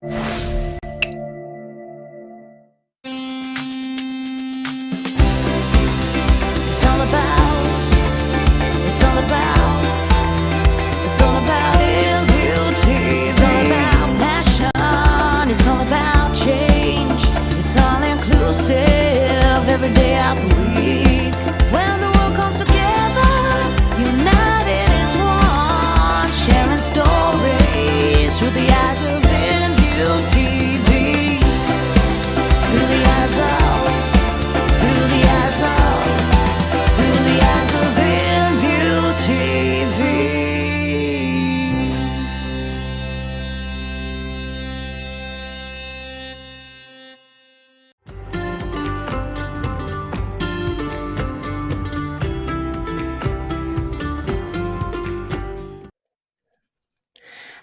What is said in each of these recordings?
It's all about, it's all about, it's all about beauty. It's all about passion, it's all about change. It's all inclusive every day of the week. When the world comes together, united as one, sharing stories through the eyes of InView TV. Through the eyes of, through the eyes of, through the eyes of InView TV.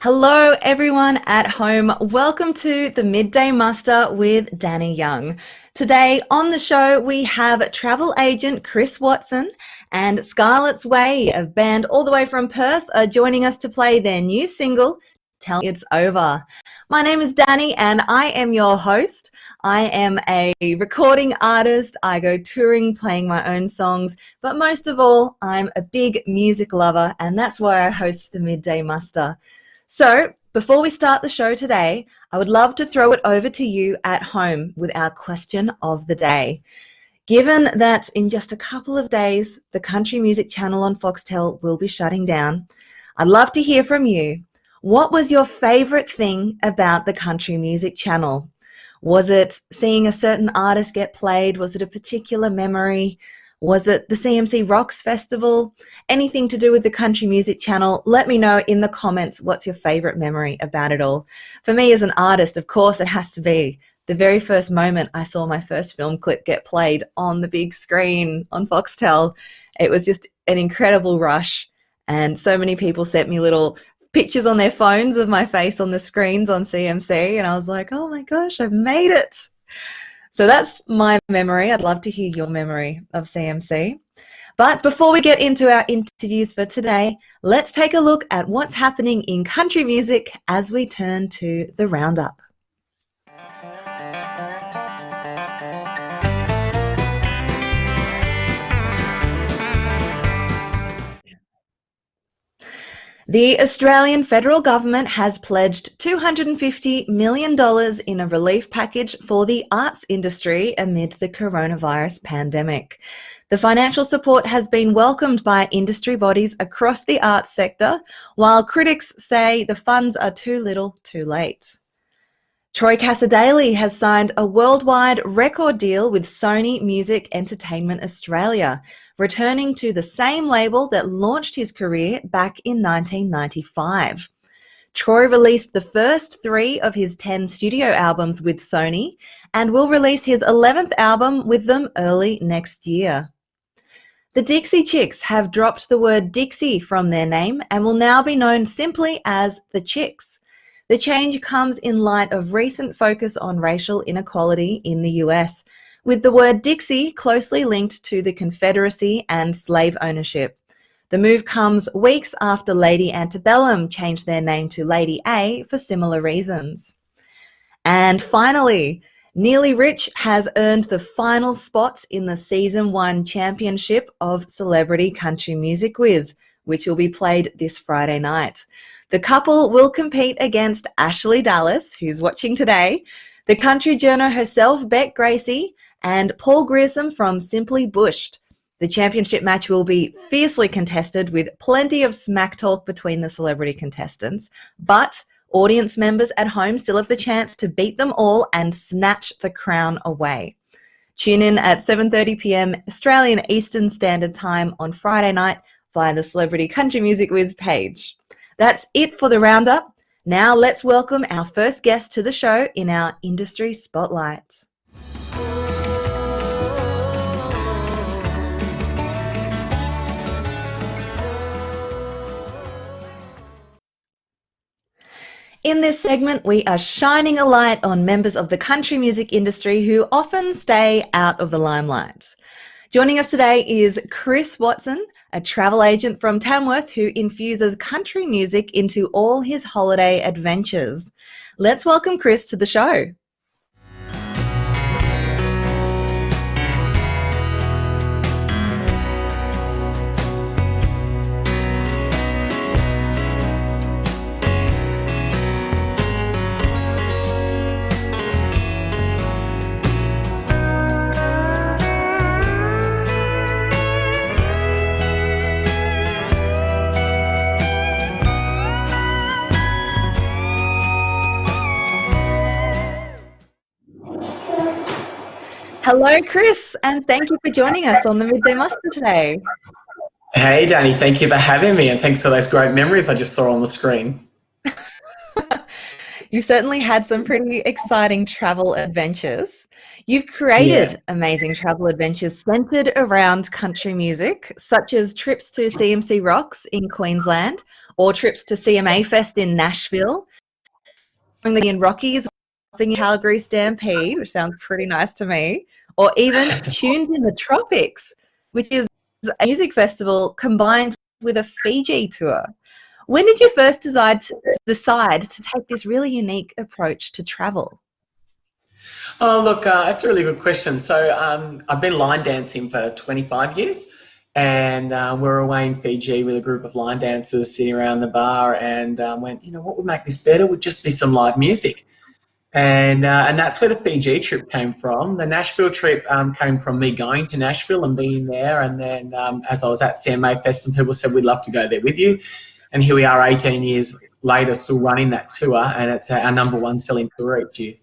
Hello everyone at home. Welcome to the Midday Muster with Dani Young. Today on the show we have travel agent Chris Watson and Scarlet's Way, a band all the way from Perth, are joining us to play their new single, Tell Me It's Over. My name is Dani and I am your host. I am a recording artist. I go touring playing my own songs, but most of all, I'm a big music lover, and that's why I host the Midday Muster. So before we start the show today, I would love to throw it over to you at home with our question of the day. Given that in just a couple of days, the country music channel on Foxtel will be shutting down, I'd love to hear from you. What was your favorite thing about the country music channel? Was it seeing a certain artist get played? Was it a particular memory? Was it the CMC Rocks Festival? Anything to do with the country music channel? Let me know in the comments what's your favorite memory about it all. For me as an artist, of course, it has to be the very first moment I saw my first film clip get played on the big screen on Foxtel. It was just an incredible rush, and so many people sent me little pictures on their phones of my face on the screens on CMC, and I was like, oh my gosh, I've made it. So that's my memory. I'd love to hear your memory of CMC. But before we get into our interviews for today, let's take a look at what's happening in country music as we turn to the roundup. The Australian federal government has pledged $250 million in a relief package for the arts industry amid the coronavirus pandemic. The financial support has been welcomed by industry bodies across the arts sector, while critics say the funds are too little too late. Troy Cassar-Daley has signed a worldwide record deal with Sony Music Entertainment Australia, returning to the same label that launched his career back in 1995. Troy released the first 3 of his 10 studio albums with Sony and will release his 11th album with them early next year. The Dixie Chicks have dropped the word Dixie from their name and will now be known simply as the Chicks. The change comes in light of recent focus on racial inequality in the US, with the word Dixie closely linked to the Confederacy and slave ownership. The move comes weeks after Lady Antebellum changed their name to Lady A for similar reasons. And finally, Nearly Rich has earned the final spots in the Season 1 championship of Celebrity Country Music Quiz, which will be played this Friday night. The couple will compete against Ashley Dallas, who's watching today, the country journo herself, Beck Gracie, and Paul Grierson from Simply Bushed. The championship match will be fiercely contested with plenty of smack talk between the celebrity contestants, but audience members at home still have the chance to beat them all and snatch the crown away. Tune in at 7:30 p.m. Australian Eastern Standard Time on Friday night via the Celebrity Country Music Quiz page. That's it for the roundup. Now let's welcome our first guest to the show in our industry spotlight. In this segment, we are shining a light on members of the country music industry who often stay out of the limelight. Joining us today is Chris Watson, a travel agent from Tamworth who infuses country music into all his holiday adventures. Let's welcome Chris to the show. Hello, Chris, and thank you for joining us on the Midday Muster today. Hey, Dani, thank you for having me, and thanks for those great memories I just saw on the screen. You certainly had some pretty exciting travel adventures. You've Yeah. created amazing travel adventures centered around country music, such as trips to CMC Rocks in Queensland or trips to CMA Fest in Nashville, the Indian Rockies, Calgary Stampede, which sounds pretty nice to me, or even Tunes in the Tropics, which is a music festival combined with a Fiji tour. When did you first decide to take this really unique approach to travel? Oh, look, that's a really good question. I've been line dancing for 25 years, and we're away in Fiji with a group of line dancers sitting around the bar, and went, what would make this better would just be some live music. And that's where the Fiji trip came from. The Nashville trip came from me going to Nashville and being there. And then as I was at CMA Fest, some people said, we'd love to go there with you. And here we are 18 years later, still running that tour. And it's our number one selling tour each year.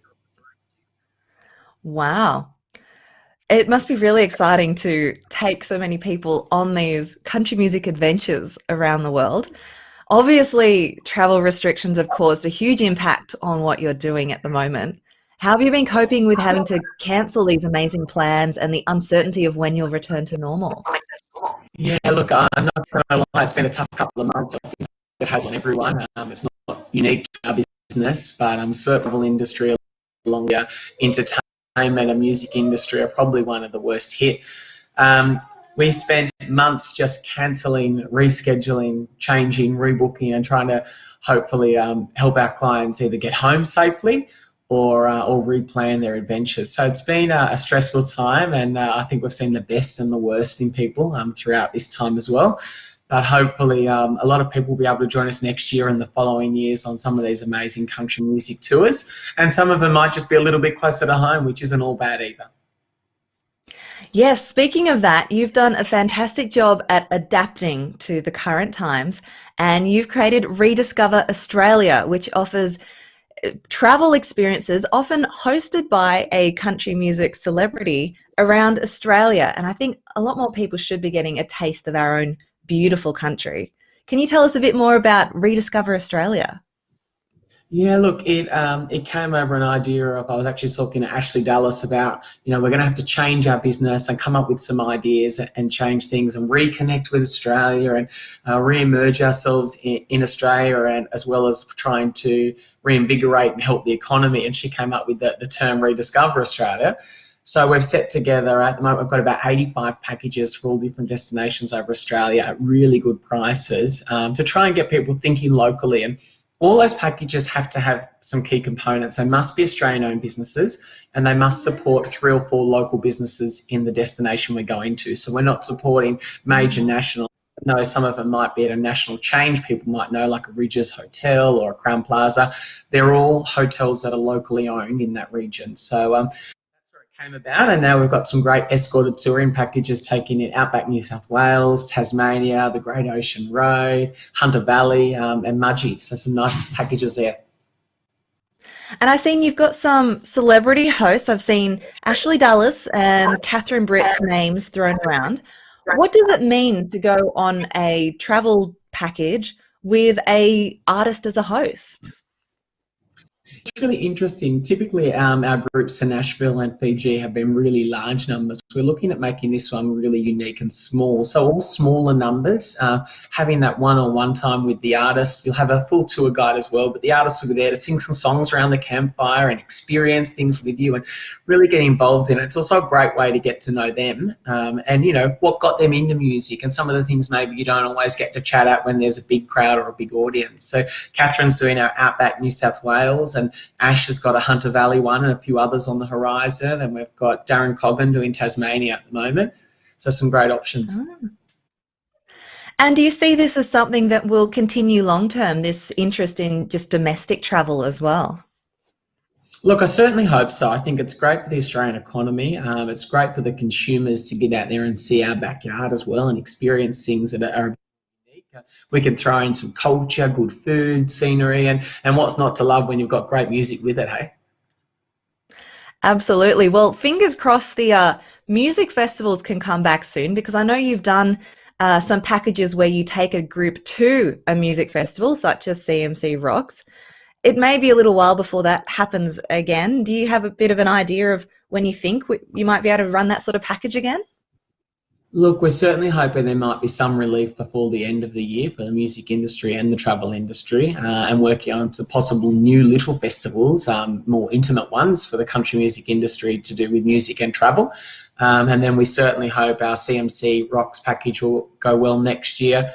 Wow. It must be really exciting to take so many people on these country music adventures around the world. Obviously, travel restrictions have caused a huge impact on what you're doing at the moment. How have you been coping with having to cancel these amazing plans and the uncertainty of when you'll return to normal? Yeah, look, I'm not going to lie, it's been a tough couple of months. I think it has on everyone. It's not unique to our business, but certain industry along the entertainment and music industry are probably one of the worst hit. We spent months just cancelling, rescheduling, changing, rebooking, and trying to hopefully help our clients either get home safely or replan their adventures. So it's been a stressful time, and I think we've seen the best and the worst in people throughout this time as well. But hopefully a lot of people will be able to join us next year and the following years on some of these amazing country music tours. And some of them might just be a little bit closer to home, which isn't all bad either. Yes, speaking of that, you've done a fantastic job at adapting to the current times, and you've created Rediscover Australia, which offers travel experiences often hosted by a country music celebrity around Australia. And I think a lot more people should be getting a taste of our own beautiful country. Can you tell us a bit more about Rediscover Australia? Yeah, look, it came over an idea of, I was actually talking to Ashley Dallas about, we're going to have to change our business and come up with some ideas and change things and reconnect with Australia and re-emerge ourselves in Australia, and as well as trying to reinvigorate and help the economy. And she came up with the term Rediscover Australia. So we've set together, at the moment, we've got about 85 packages for all different destinations over Australia at really good prices to try and get people thinking locally. And all those packages have to have some key components. They must be Australian-owned businesses, and they must support 3 or 4 local businesses in the destination we're going to. So we're not supporting major national. No, some of them might be at a national chain. People might know, like a Ridges Hotel or a Crown Plaza. They're all hotels that are locally owned in that region. So came about, and now we've got some great escorted touring packages taking in Outback New South Wales, Tasmania, the Great Ocean Road, Hunter Valley, and Mudgee. So some nice packages there. And I've seen you've got some celebrity hosts. I've seen Ashley Dulles and Catherine Britt's names thrown around. What does it mean to go on a travel package with a artist as a host? It's really interesting. Typically, our groups to Nashville and Fiji have been really large numbers. We're looking at making this one really unique and small. So all smaller numbers, having that one-on-one time with the artist. You'll have a full tour guide as well, but the artists will be there to sing some songs around the campfire and experience things with you and really get involved in it. It's also a great way to get to know them and, you know, what got them into music and some of the things maybe you don't always get to chat at when there's a big crowd or a big audience. So Catherine's doing our Outback New South Wales, and Ash has got a Hunter Valley one and a few others on the horizon, and we've got Darren Coggan doing Tasmania at the moment. So some great options. Oh. And do you see this as something that will continue long term, this interest in just domestic travel as well? Look, I certainly hope so. I think it's great for the Australian economy. It's great for the consumers to get out there and see our backyard as well and experience things that are unique. We can throw in some culture, good food, scenery, and what's not to love when you've got great music with it, hey? Absolutely. Well, fingers crossed the music festivals can come back soon, because I know you've done some packages where you take a group to a music festival, such as CMC Rocks. It may be a little while before that happens again. Do you have a bit of an idea of when you think you might be able to run that sort of package again? Look, we're certainly hoping there might be some relief before the end of the year for the music industry and the travel industry, and working on some possible new little festivals, more intimate ones for the country music industry to do with music and travel. And then we certainly hope our CMC Rocks package will go well next year,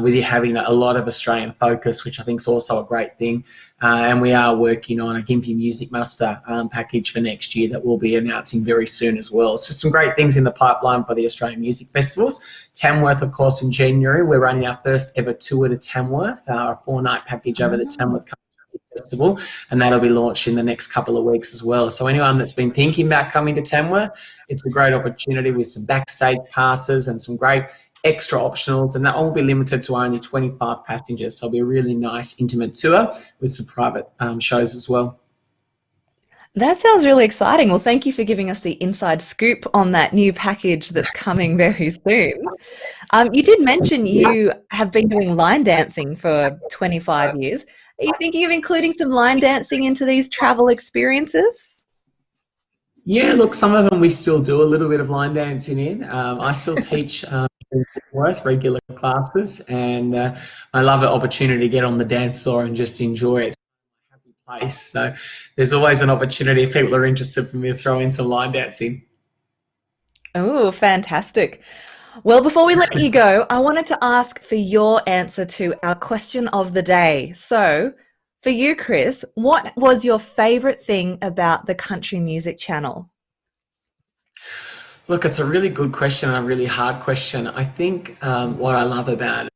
with you having a lot of Australian focus, which I think is also a great thing. And we are working on a Gympie Music Muster package for next year that we'll be announcing very soon as well. So some great things in the pipeline for the Australian music festivals. Tamworth, of course, in January, we're running our first ever tour to Tamworth, our 4-night package over the Tamworth Country Music Festival, and that'll be launched in the next couple of weeks as well. So anyone that's been thinking about coming to Tamworth, it's a great opportunity with some backstage passes and some great extra optionals, and that will be limited to only 25 passengers. So it'll be a really nice, intimate tour with some private shows as well. That sounds really exciting. Well, thank you for giving us the inside scoop on that new package that's coming very soon. You did mention you have been doing line dancing for 25 years. Are you thinking of including some line dancing into these travel experiences? Yeah, look, some of them we still do a little bit of line dancing in. I still teach regular classes, and I love the opportunity to get on the dance floor and just enjoy it. Place. So there's always an opportunity if people are interested for me to throw in some line dancing. Oh, fantastic. Well, before we let you go, I wanted to ask for your answer to our question of the day. So for you, Chris, what was your favourite thing about the Country Music Channel? Look, it's a really good question and a really hard question. I think what I love about it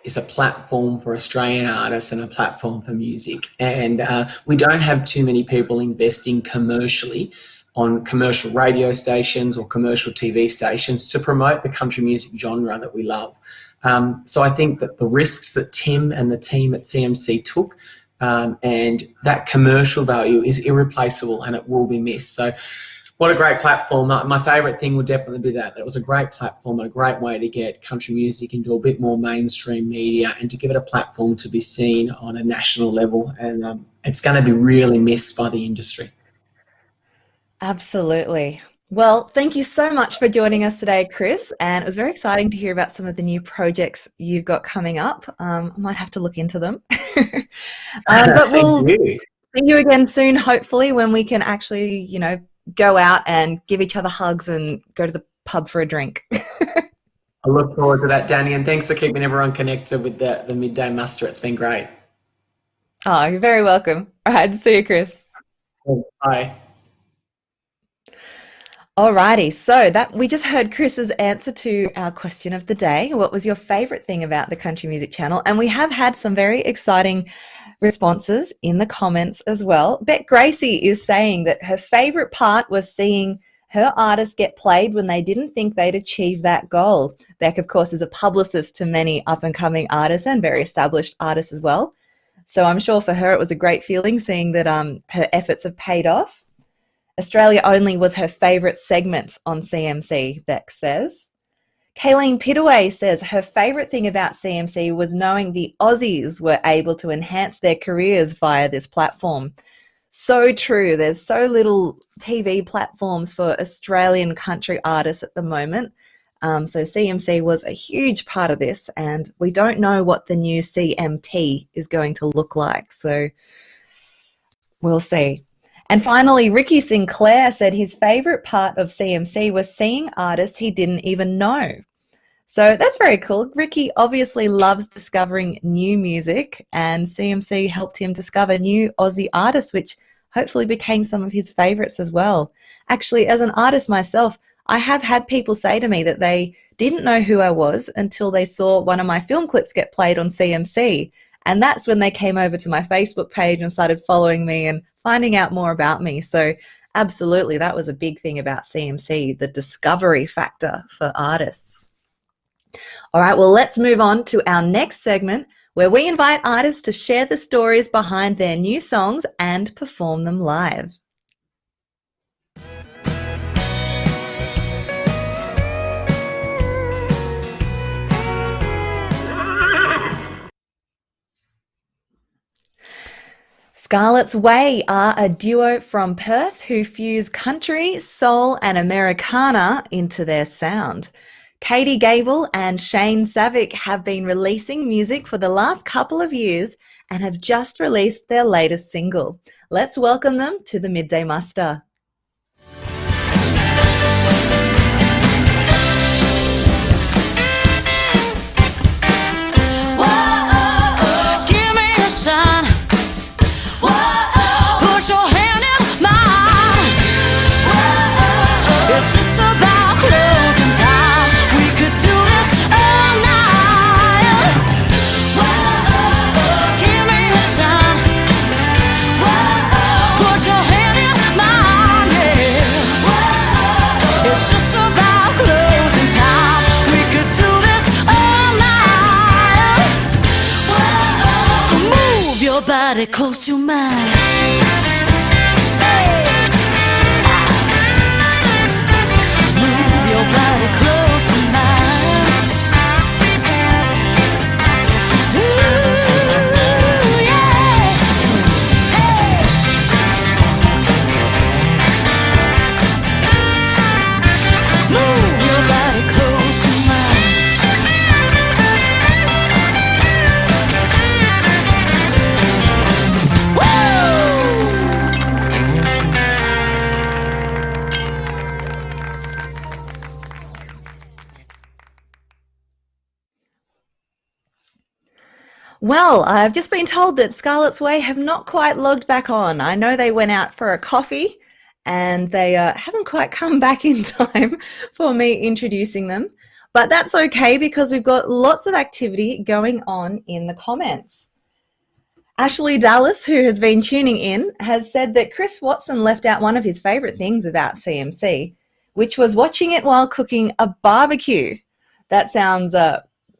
is a platform for Australian artists and a platform for music. And we don't have too many people investing commercially on commercial radio stations or commercial TV stations to promote the country music genre that we love. So I think that the risks that Tim and the team at CMC took, and that commercial value is irreplaceable and it will be missed. So what a great platform. My favourite thing would definitely be that it was a great platform and a great way to get country music into a bit more mainstream media and to give it a platform to be seen on a national level. And it's going to be really missed by the industry. Absolutely. Well, thank you so much for joining us today, Chris. And it was very exciting to hear about some of the new projects you've got coming up. I might have to look into them. But we'll see you again soon, hopefully, when we can actually, you know, go out and give each other hugs and go to the pub for a drink. I look forward to that, Dani, and thanks for keeping everyone connected with the Midday Muster. It's been great. Oh, you're very welcome. All right, see you, Chris. Bye. Alrighty, so that we just heard Chris's answer to our question of the day. What was your favourite thing about the Country Music Channel? And we have had some very exciting responses in the comments as well. Bet Gracie is saying that her favourite part was seeing her artists get played when they didn't think they'd achieve that goal. Beck, of course, is a publicist to many up-and-coming artists and very established artists as well. So I'm sure for her it was a great feeling seeing that her efforts have paid off. Australia Only was her favourite segment on CMC, Beck says. Kayleen Pittaway says her favourite thing about CMC was knowing the Aussies were able to enhance their careers via this platform. So true. There's so little TV platforms for Australian country artists at the moment. So CMC was a huge part of this, and we don't know what the new CMT is going to look like. So we'll see. And finally, Ricky Sinclair said his favourite part of CMC was seeing artists he didn't even know. So that's very cool. Ricky obviously loves discovering new music, and CMC helped him discover new Aussie artists, which hopefully became some of his favourites as well. Actually, as an artist myself, I have had people say to me that they didn't know who I was until they saw one of my film clips get played on CMC. And that's when they came over to my Facebook page and started following me and finding out more about me. So absolutely, that was a big thing about CMC, the discovery factor for artists. All right, well, let's move on to our next segment where we invite artists to share the stories behind their new songs and perform them live. Scarlet's Way are a duo from Perth who fuse country, soul, and Americana into their sound. Katie Gable and Shane Savick have been releasing music for the last couple of years and have just released their latest single. Let's welcome them to the Midday Muster. Body close to mine. Move your body close to mine. Ooh, yeah. Hey. Move your body close to mine. Well, I've just been told that Scarlet's Way have not quite logged back on. I know they went out for a coffee and they haven't quite come back in time for me introducing them. But that's okay because we've got lots of activity going on in the comments. Ashley Dallas, who has been tuning in, has said that Chris Watson left out one of his favourite things about CMC, which was watching it while cooking a barbecue. That sounds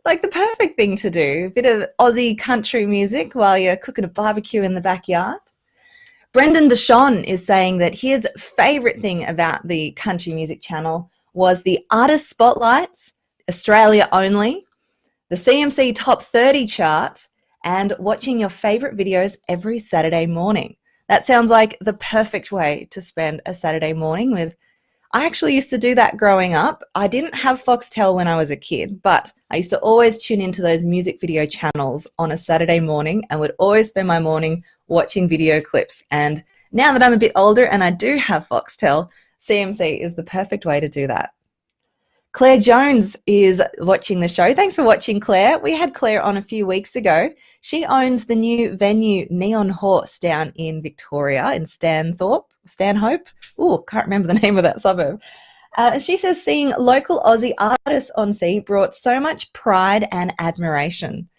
like the perfect thing to do. A bit of Aussie country music while you're cooking a barbecue in the backyard. Brendan Deshawn is saying that his favourite thing about the country music channel was the artist spotlights, Australia only, the CMC Top 30 chart, and watching your favourite videos every Saturday morning. That sounds like the perfect way to spend a Saturday morning with. I actually used to do that growing up. I didn't have Foxtel when I was a kid, but I used to always tune into those music video channels on a Saturday morning and would always spend my morning watching video clips. And now that I'm a bit older and I do have Foxtel, CMC is the perfect way to do that. Claire Jones is watching the show. Thanks for watching, Claire. We had Claire on a few weeks ago. She owns the new venue Neon Horse down in Victoria in Stanhope. Oh, can't remember the name of that suburb. She says seeing local Aussie artists on sea brought so much pride and admiration.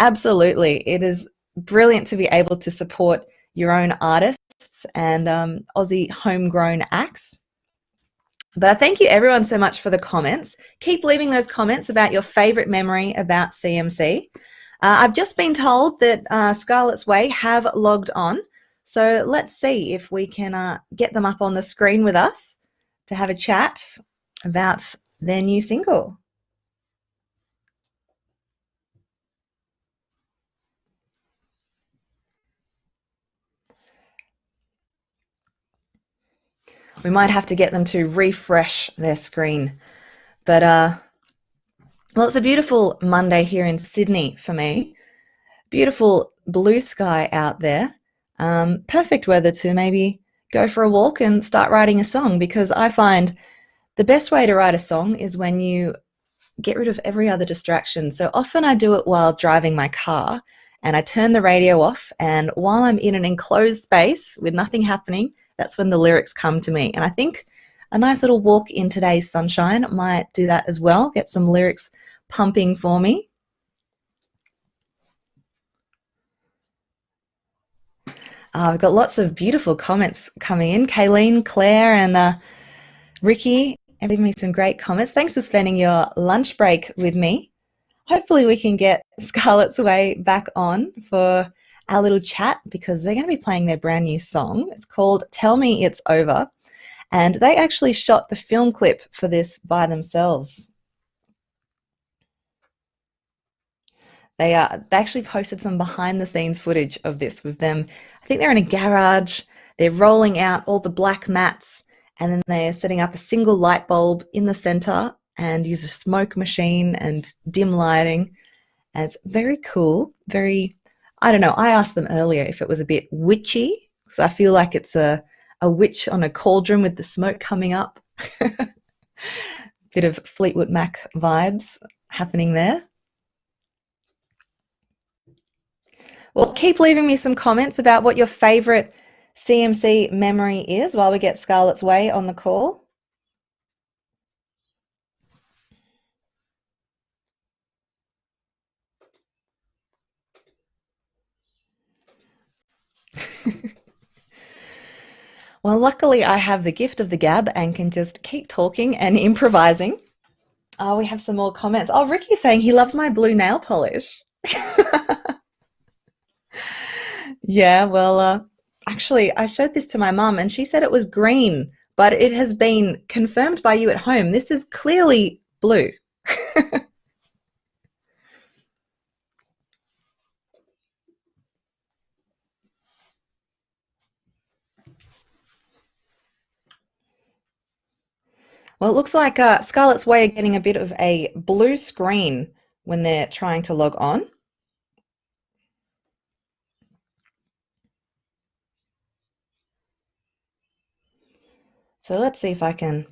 Absolutely. It is brilliant to be able to support your own artists and Aussie homegrown acts. But thank you everyone so much for the comments. Keep leaving those comments about your favourite memory about CMC. I've just been told that Scarlet's Way have logged on. So let's see if we can get them up on the screen with us to have a chat about their new single. We might have to get them to refresh their screen. But, well, it's a beautiful Monday here in Sydney for me. Beautiful blue sky out there. Perfect weather to maybe go for a walk and start writing a song, because I find the best way to write a song is when you get rid of every other distraction. So often I do it while driving my car, and I turn the radio off, and while I'm in an enclosed space with nothing happening, that's when the lyrics come to me. And I think a nice little walk in today's sunshine might do that as well, get some lyrics pumping for me. We've got lots of beautiful comments coming in. Kayleen, Claire, and Ricky have given me some great comments. Thanks for spending your lunch break with me. Hopefully we can get Scarlet's Way back on for our little chat, because they're going to be playing their brand new song. It's called Tell Me It's Over, and they actually shot the film clip for this by themselves. They actually posted some behind the scenes footage of this with them. I think they're in a garage. They're rolling out all the black mats, and then they're setting up a single light bulb in the center and use a smoke machine and dim lighting. And it's very cool. Very, I don't know. I asked them earlier if it was a bit witchy, because I feel like it's a witch on a cauldron with the smoke coming up. Bit of Fleetwood Mac vibes happening there. Well, keep leaving me some comments about what your favourite CMC memory is while we get Scarlet's Way on the call. Well, luckily I have the gift of the gab and can just keep talking and improvising. Oh, we have some more comments. Oh, Ricky's saying he loves my blue nail polish. Yeah, well, actually, I showed this to my mum and she said it was green, but it has been confirmed by you at home. This is clearly blue. Well, it looks like Scarlet's Way are getting a bit of a blue screen when they're trying to log on. So let's see if I can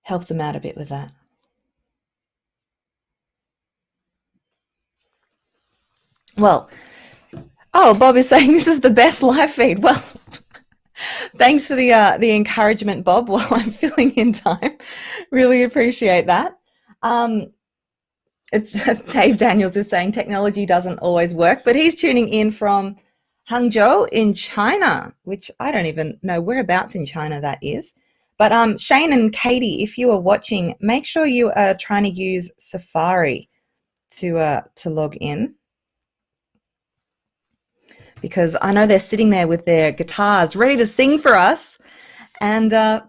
help them out a bit with that. Well, oh, Bob is saying this is the best live feed. Well, thanks for the encouragement, Bob, while I'm filling in time. Really appreciate that. It's Dave Daniels is saying technology doesn't always work, but he's tuning in from Hangzhou in China, which I don't even know whereabouts in China that is. But Shane and Katie, if you are watching, make sure you are trying to use Safari to log in, because I know they're sitting there with their guitars ready to sing for us, and I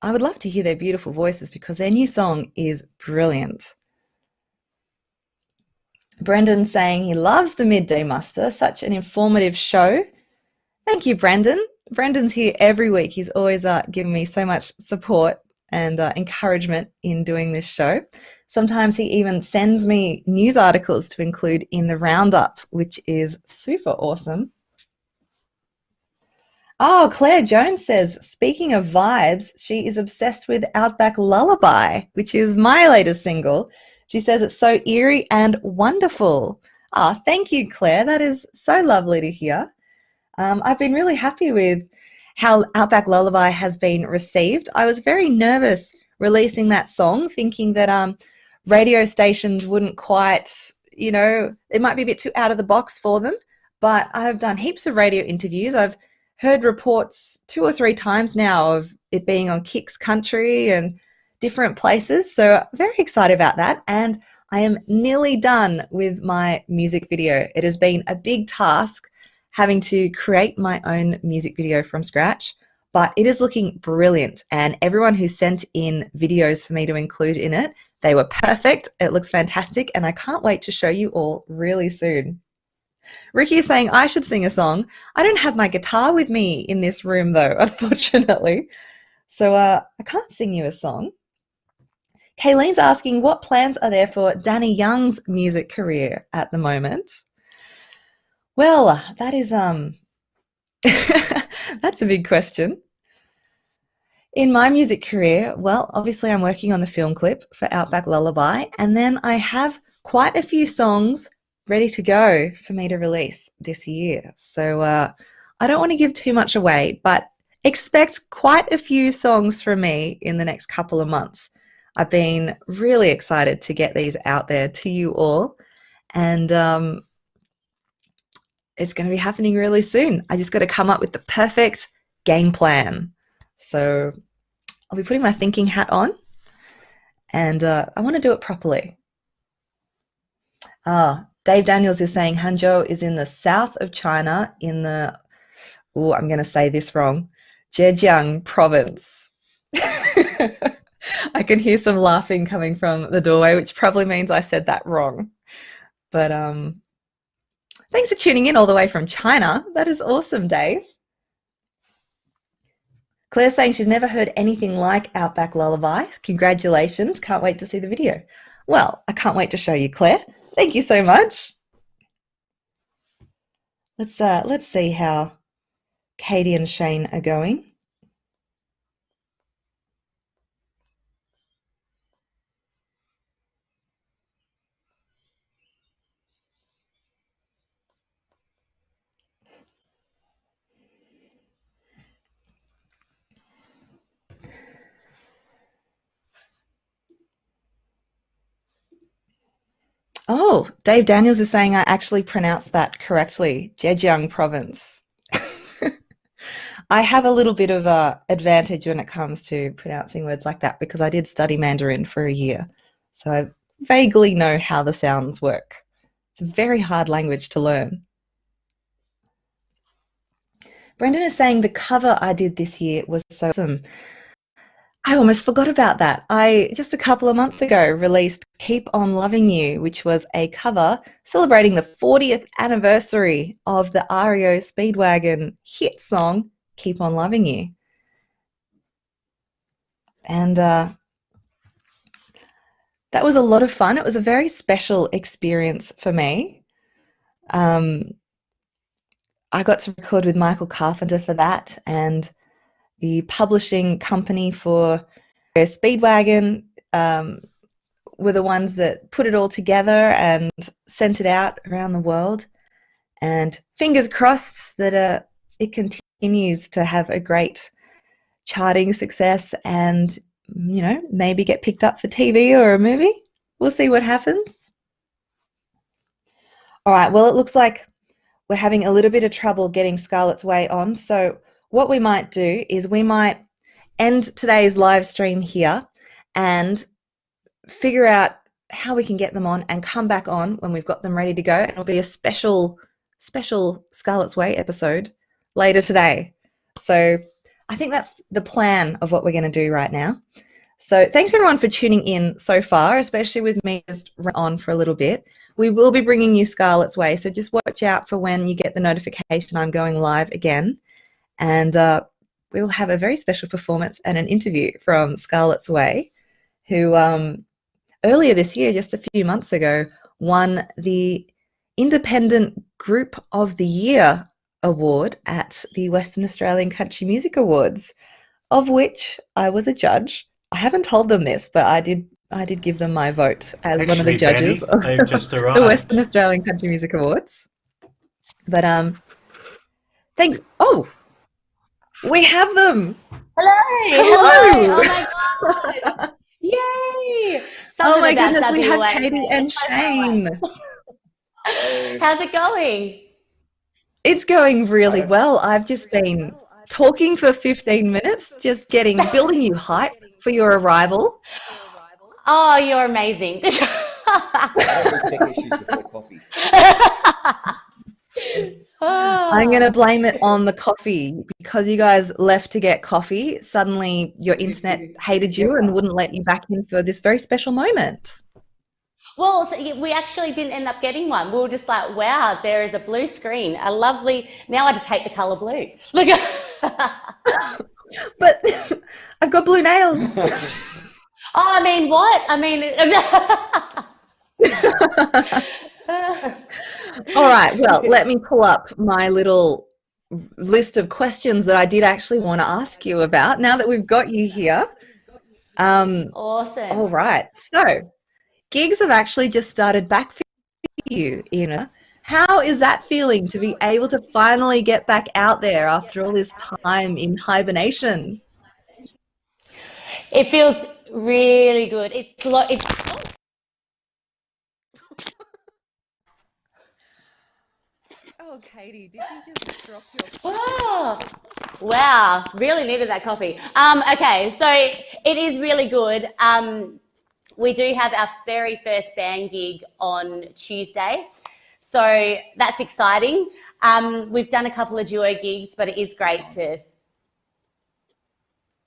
would love to hear their beautiful voices because their new song is brilliant. Brendan's saying he loves the Midday Muster, such an informative show. Thank you, Brendan. Brendan's here every week. He's always giving me so much support and encouragement in doing this show. Sometimes he even sends me news articles to include in the roundup, which is super awesome. Oh, Claire Jones says, speaking of vibes, she is obsessed with Outback Lullaby, which is my latest single. She says it's so eerie and wonderful. Ah, thank you, Claire. That is so lovely to hear. I've been really happy with how Outback Lullaby has been received. I was very nervous releasing that song, thinking that radio stations wouldn't quite, it might be a bit too out of the box for them. But I've done heaps of radio interviews. I've heard reports 2 or 3 times now of it being on Kicks Country and different places. So very excited about that. And I am nearly done with my music video. It has been a big task having to create my own music video from scratch, but it is looking brilliant. And everyone who sent in videos for me to include in it, they were perfect. It looks fantastic. And I can't wait to show you all really soon. Ricky is saying I should sing a song. I don't have my guitar with me in this room though, unfortunately. So I can't sing you a song. Kayleen's asking, what plans are there for Dani Young's music career at the moment? Well, that is that's a big question. In my music career, well, obviously I'm working on the film clip for Outback Lullaby, and then I have quite a few songs ready to go for me to release this year. So I don't want to give too much away, but expect quite a few songs from me in the next couple of months. I've been really excited to get these out there to you all, and it's going to be happening really soon. I just got to come up with the perfect game plan. So I'll be putting my thinking hat on, and I want to do it properly. Dave Daniels is saying Hangzhou is in the south of China in the, I'm going to say this wrong, Zhejiang province. I can hear some laughing coming from the doorway, which probably means I said that wrong. But thanks for tuning in all the way from China. That is awesome, Dave. Claire's saying she's never heard anything like Outback Lullaby. Congratulations. Can't wait to see the video. Well, I can't wait to show you, Claire. Thank you so much. Let's see how Katie and Shane are going. Oh, Dave Daniels is saying I actually pronounced that correctly. Zhejiang province. I have a little bit of a advantage when it comes to pronouncing words like that because I did study Mandarin for a year. So I vaguely know how the sounds work. It's a very hard language to learn. Brendan is saying the cover I did this year was so awesome. I almost forgot about that. I, just a couple of months ago, released Keep On Loving You, which was a cover celebrating the 40th anniversary of the REO Speedwagon hit song, Keep On Loving You. And that was a lot of fun. It was a very special experience for me. I got to record with Michael Carpenter for that, and the publishing company for Speedwagon were the ones that put it all together and sent it out around the world. And fingers crossed that it continues to have a great charting success and, you know, maybe get picked up for TV or a movie. We'll see what happens. All right, well, it looks like we're having a little bit of trouble getting Scarlet's Way on. So what we might do is we might end today's live stream here and figure out how we can get them on and come back on when we've got them ready to go. And it'll be a special Scarlet's Way episode later today. So I think that's the plan of what we're going to do right now. So thanks everyone for tuning in so far, especially with me just on for a little bit. We will be bringing you Scarlet's Way, so just watch out for when you get the notification I'm going live again. And we will have a very special performance and an interview from Scarlet's Way, who earlier this year, just a few months ago, won the Independent Group of the Year award at the Western Australian Country Music Awards, of which I was a judge. I haven't told them this, but I did give them my vote as one of the judges of the Western Australian Country Music Awards. But thanks. Oh, we have them. Hello. Oh my God. Yay. Oh my goodness, we have Katie and Shane. How's it going? It's going really well. I've just been talking for 15 minutes, just building you hype for your arrival. Oh, you're amazing. I take issues before coffee. I'm going to blame it on the coffee because you guys left to get coffee. Suddenly your internet hated you and wouldn't let you back in for this very special moment. Well, we actually didn't end up getting one. We were just like, wow, there is a blue screen, a lovely. Now I just hate the color blue. Look, But I've got blue nails. oh, I mean, what? I mean, All right. Well, let me pull up my little list of questions that I did actually want to ask you about now that we've got you here. awesome. All right. So, gigs have actually just started back for you, Ina. How is that feeling to be able to finally get back out there after all this time in hibernation? It feels really good. It's a lot. It's Oh, Katie, did you just drop your... oh, wow, really needed that coffee. Okay, so it is really good. We do have our very first band gig on Tuesday. So that's exciting. We've done a couple of duo gigs, but it is great to...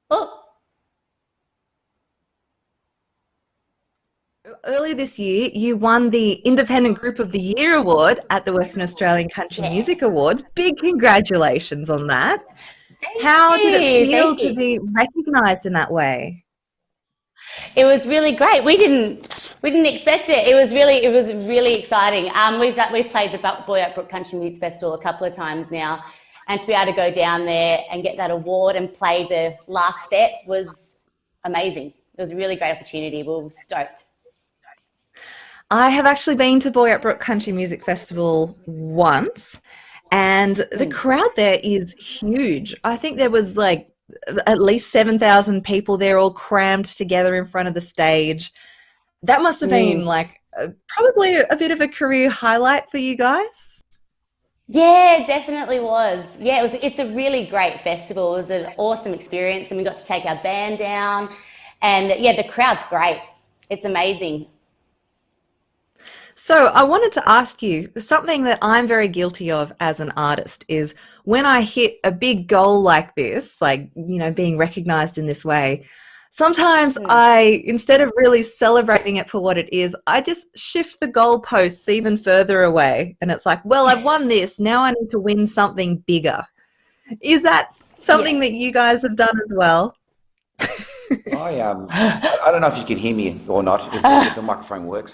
Oh, Earlier this year, you won the Independent Group of the Year award at the Western Australian Country yeah. Music Awards. Big congratulations on that. Thank How did it you. feel Thank to you. be recognised in that way? It was really great. We didn't expect it. It was really exciting. We've played the Boyup Brook Country Music Festival a couple of times now, and to be able to go down there and get that award and play the last set was amazing. It was a really great opportunity. We were stoked. I have actually been to Boyup Brook Country Music Festival once, and the crowd there is huge. I think there was like at least 7,000 people there all crammed together in front of the stage. That must have been like probably a bit of a career highlight for you guys. Yeah, it definitely was. Yeah, it's a really great festival. It was an awesome experience, and we got to take our band down, and yeah, the crowd's great. It's amazing. So I wanted to ask you, something that I'm very guilty of as an artist is when I hit a big goal like this, like, you know, being recognized in this way, sometimes instead of really celebrating it for what it is, I just shift the goalposts even further away. And it's like, well, I've won this. Now I need to win something bigger. Is that something that you guys have done as well? I don't know if you can hear me or not, if the microphone works.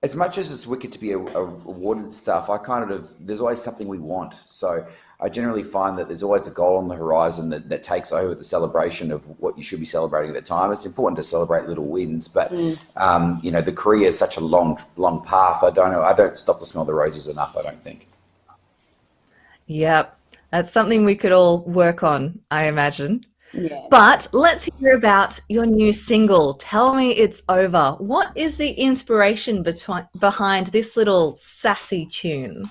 As much as it's wicked to be awarded stuff, there's always something we want. So I generally find that there's always a goal on the horizon that takes over the celebration of what you should be celebrating at the time. It's important to celebrate little wins, but you know, the career is such a long path. I don't stop to smell the roses enough, I don't think. Yep. That's something we could all work on, I imagine. Yeah. But let's hear about your new single, Tell Me It's Over. What is the inspiration behind this little sassy tune?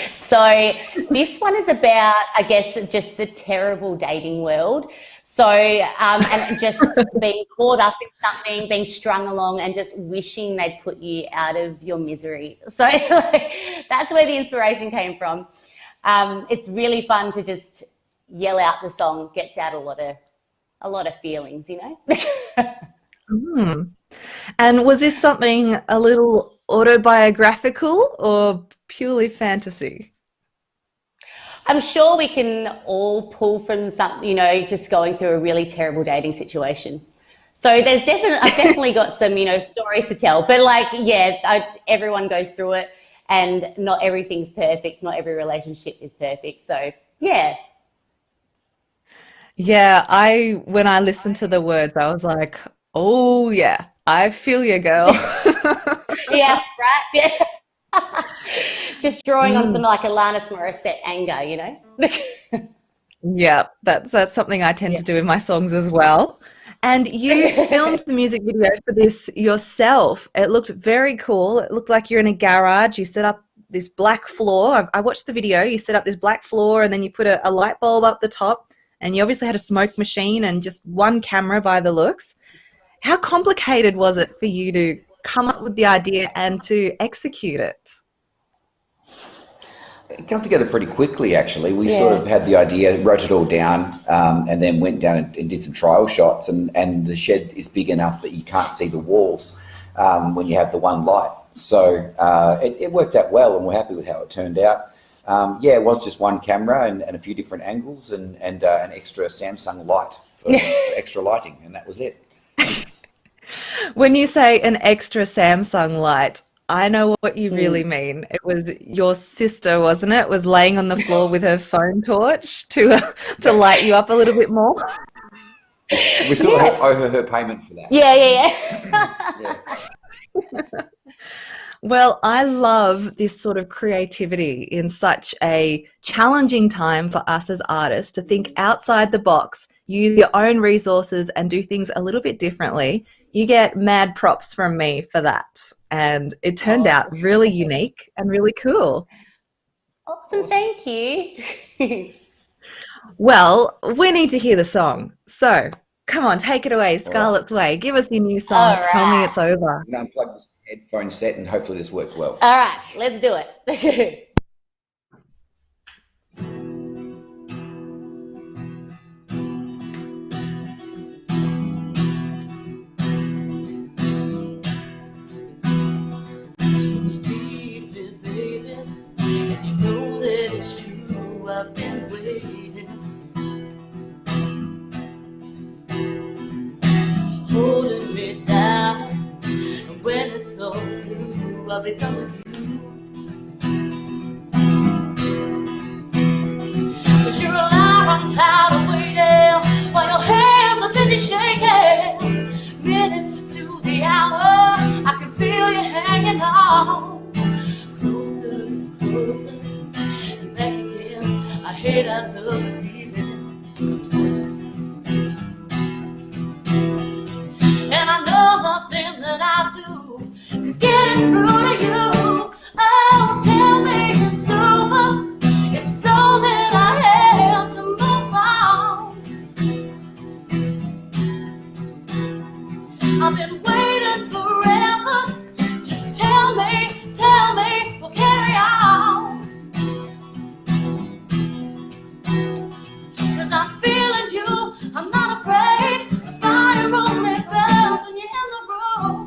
So this one is about, I guess, just the terrible dating world. So, and just being caught up in something, being strung along and just wishing they'd put you out of your misery. So like, that's where the inspiration came from. It's really fun to just yell out the song. Gets out a lot of feelings, you know. And was this something a little autobiographical or purely fantasy? I'm sure we can all pull from something, you know, just going through a really terrible dating situation. So I've definitely got some, you know, stories to tell. But like, yeah, everyone goes through it. And not everything's perfect. Not every relationship is perfect. So, yeah. Yeah, when I listened to the words, I was like, oh, yeah, I feel you, girl. Yeah, right? Yeah. Just drawing on some like Alanis Morissette anger, you know? Yeah, that's something I tend to do in my songs as well. And you filmed the music video for this yourself. It looked very cool. It looked like you're in a garage. You set up this black floor. I watched the video. You set up this black floor and then you put a light bulb up the top, and you obviously had a smoke machine and just one camera by the looks. How complicated was it for you to come up with the idea and to execute it? It came together pretty quickly, actually. We sort of had the idea, wrote it all down, and then went down and did some trial shots. And the shed is big enough that you can't see the walls when you have the one light. So it worked out well, and we're happy with how it turned out. It was just one camera and a few different angles and an extra Samsung light for extra lighting, and that was it. When you say an extra Samsung light, I know what you really mean. It was your sister, wasn't it? Was laying on the floor with her phone torch to light you up a little bit more. We sort of owe her payment for that. Yeah. Well, I love this sort of creativity in such a challenging time for us as artists to think outside the box, use your own resources and do things a little bit differently. You get mad props from me for that. And it turned out really unique and really cool. Awesome, thank you. Well, we need to hear the song. So come on, take it away, Scarlet's Way. Give us your new song. All Tell me right. it's over. I'm going to unplug this headphone set, and hopefully this worked well. All right, let's do it. I've been waiting, holding me down. And when it's all through, I'll be done with you. But you're alive, I'm tired of waiting, while your hands are busy shaking. Minute to the hour, I can feel you hanging on. Closer, closer, and back again. I hate I love the feeling, and I know nothing that I do could get it through to you. Oh, tell me it's over, it's all that I have to move on. I've been waiting forever, just tell me, we'll carry on. I'm feeling you, I'm not afraid. The fire only burns when you're in the room.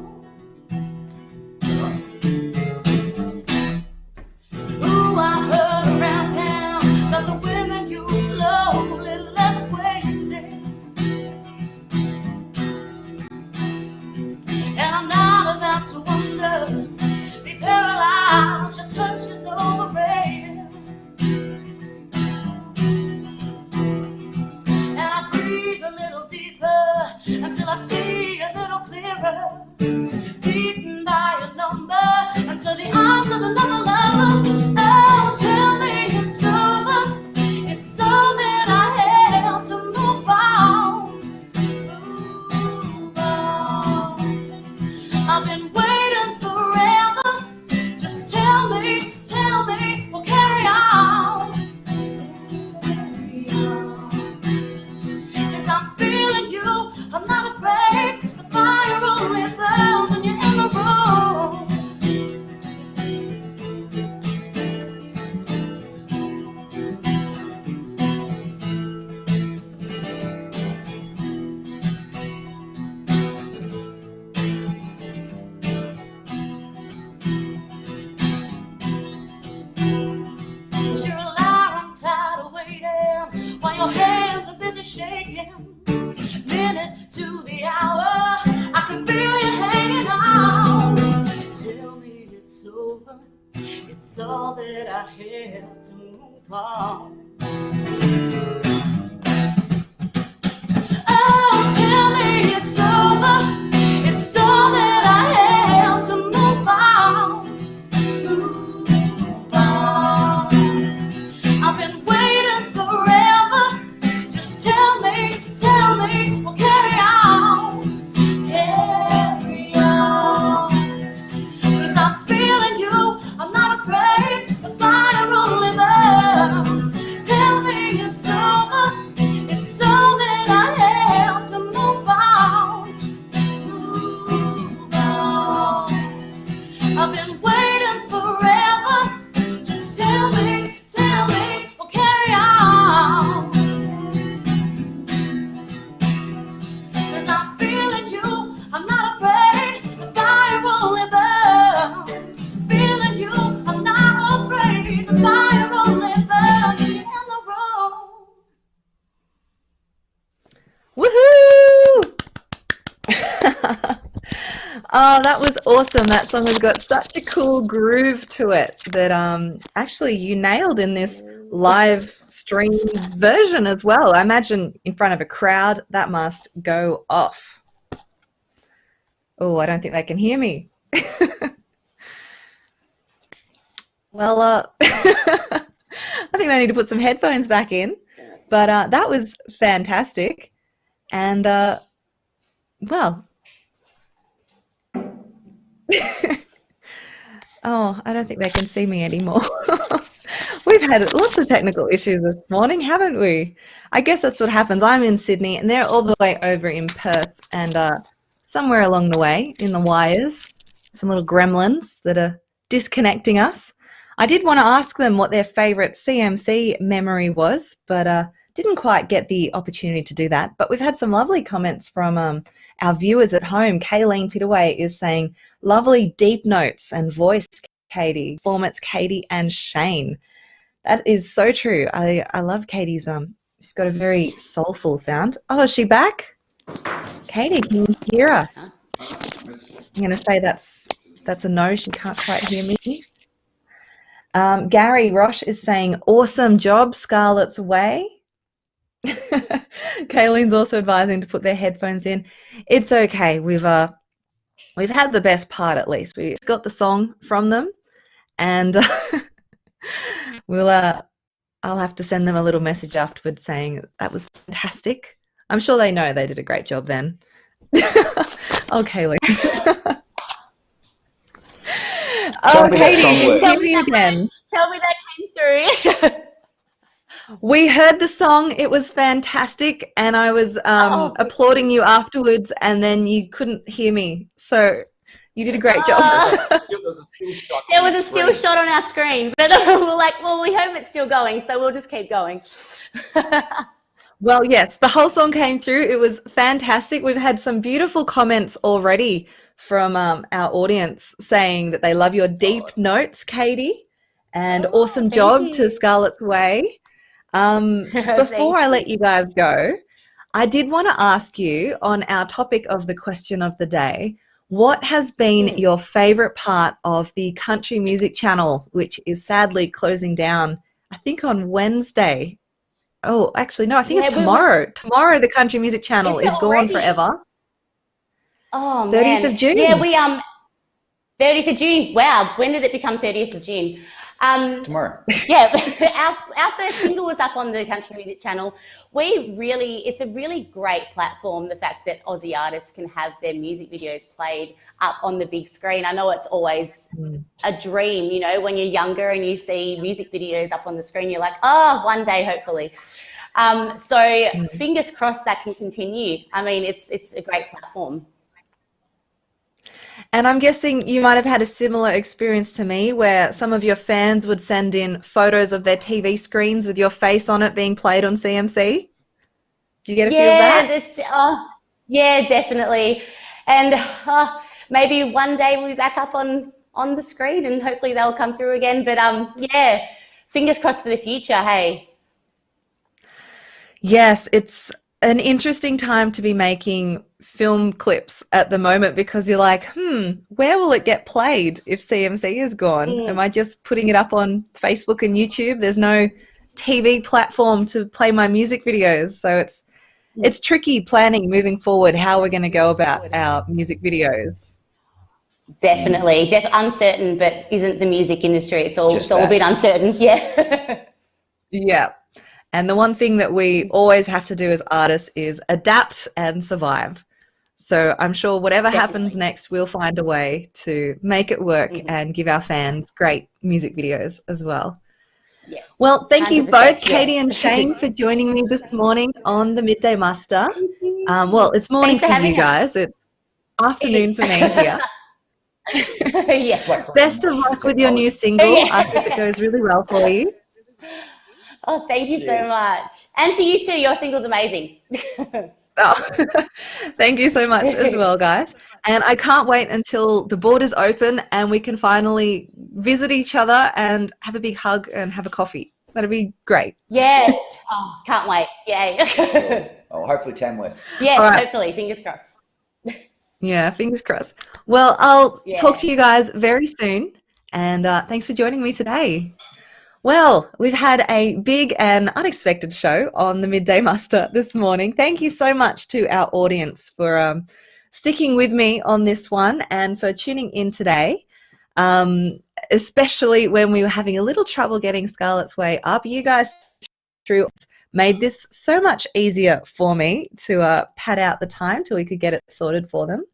Ooh, I've heard around town that the women you slowly left wasted. And I'm not about to wonder, be paralyzed, your touch is overrated. A little deeper until I see a little clearer. Beaten by a number until the arms of another lover. Oh, tell me it's over, it's all that I have to move on. Move on. I've been waiting forever. Just tell me, we'll carry on. I'm feeling you, I'm not afraid. The fire only burns when you're in the room. Cause you're a liar, I'm tired of waiting, while your hands are busy shaking. Minute to the hour, I can feel you hanging on. Tell me it's over, it's all that I have to move on. Oh, tell me it's over, it's all that I have to move on. Move on. I've been waiting forever, just tell me, we'll carry on, carry on. Cause I'm feeling you, I'm not afraid, the fire only burns. Tell me it's over, it's all that I have to move on. Move on. I've been waiting forever, just tell me awesome. That song has got such a cool groove to it that actually you nailed in this live stream version as well. I imagine in front of a crowd that must go off. Oh, I don't think they can hear me. Well, I think they need to put some headphones back in. But that was fantastic. And, well, oh, I don't think they can see me anymore. We've had lots of technical issues this morning, haven't we? I guess that's what happens. I'm in Sydney and they're all the way over in Perth, and somewhere along the way in the wires, some little gremlins that are disconnecting us. I did want to ask them what their favourite CMC memory was, but didn't quite get the opportunity to do that. But we've had some lovely comments from our viewers at home. Kayleen Pittaway is saying, lovely deep notes and voice, Katie. Performance, Katie and Shane. That is so true. I love Katie's, she's got a very soulful sound. Oh, is she back? Katie, can you hear her? I'm going to say that's a no. She can't quite hear me. Gary Roche is saying, awesome job, Scarlet's away. Kayleen's also advising to put their headphones in. It's okay. We've had the best part at least. We got the song from them, and I'll have to send them a little message afterwards saying that was fantastic. I'm sure they know they did a great job then. Oh, Kayleen. Tell Oh, me that song Katie, worked. tell me again. Tell me that came through. We heard the song. It was fantastic, and I was applauding you afterwards, and then you couldn't hear me. So you did a great job. There was a still shot on our screen, but we're like, well, we hope it's still going, so we'll just keep going. Well, yes, the whole song came through. It was fantastic. We've had some beautiful comments already from our audience saying that they love your deep notes, Katie, and awesome job to Scarlet's Way. Before I let you guys go, I did want to ask you on our topic of the question of the day, what has been your favorite part of the Country Music Channel, which is sadly closing down, I think on Wednesday. Oh, actually, no, I think it's tomorrow. Tomorrow, the Country Music Channel is gone forever. Oh, 30th man. of June. Yeah, 30th of June. Wow, when did it become 30th of June? Tomorrow. Yeah, our first single was up on the Country Music Channel. It's a really great platform, the fact that Aussie artists can have their music videos played up on the big screen. I know it's always a dream, you know, when you're younger and you see music videos up on the screen, you're like, oh, one day, hopefully. So fingers crossed that can continue. I mean, it's a great platform. And I'm guessing you might have had a similar experience to me where some of your fans would send in photos of their TV screens with your face on it being played on CMC. Do you get a feel of that? Yeah, definitely. And maybe one day we'll be back up on the screen and hopefully they'll come through again. But yeah, fingers crossed for the future, hey? Yes, it's an interesting time to be making film clips at the moment because you're like, where will it get played if CMC is gone? Am I just putting it up on Facebook and YouTube? There's no TV platform to play my music videos. So it's tricky planning moving forward how we're going to go about our music videos. Definitely. Uncertain, but isn't the music industry. It's all a bit uncertain. Yeah. Yeah. And the one thing that we always have to do as artists is adapt and survive. So I'm sure whatever happens next, we'll find a way to make it work and give our fans great music videos as well. Yes. Well, thank you both, Katie and Shane, for joining me this morning on the Midday Muster. Well, it's morning for you guys. It's afternoon for me here. Yes. Best of luck with your new single. I hope it goes really well for you. Oh, thank you so much. And to you too. Your single's amazing. Oh, thank you so much as well, guys. And I can't wait until the borders open and we can finally visit each other and have a big hug and have a coffee. That'd be great. Yes. Oh, can't wait. Yay. Oh, hopefully Tamworth. Yes, All right. hopefully. Fingers crossed. Yeah, fingers crossed. Well, I'll talk Yeah. to you guys very soon. And thanks for joining me today. Well, we've had a big and unexpected show on the Midday Muster this morning. Thank you so much to our audience for sticking with me on this one and for tuning in today, especially when we were having a little trouble getting Scarlet's Way up. You guys through made this so much easier for me to pad out the time till we could get it sorted for them.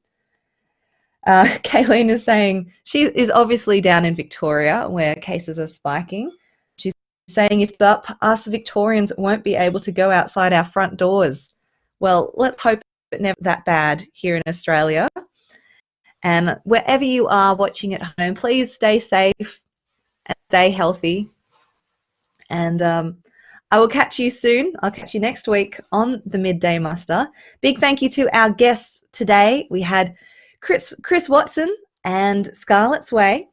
Kayleen is saying she is obviously down in Victoria where cases are spiking. She's saying if us Victorians won't be able to go outside our front doors. Well, let's hope it's never that bad here in Australia. And wherever you are watching at home, please stay safe and stay healthy. And I will catch you soon. I'll catch you next week on the Midday Muster. Big thank you to our guests today. We had Chris Watson and Scarlet's Way.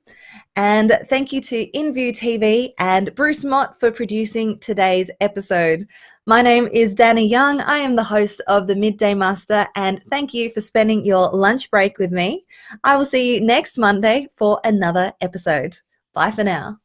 And thank you to InView TV and Bruce Mott for producing today's episode. My name is Dani Young. I am the host of the Midday Muster, and thank you for spending your lunch break with me. I will see you next Monday for another episode. Bye for now.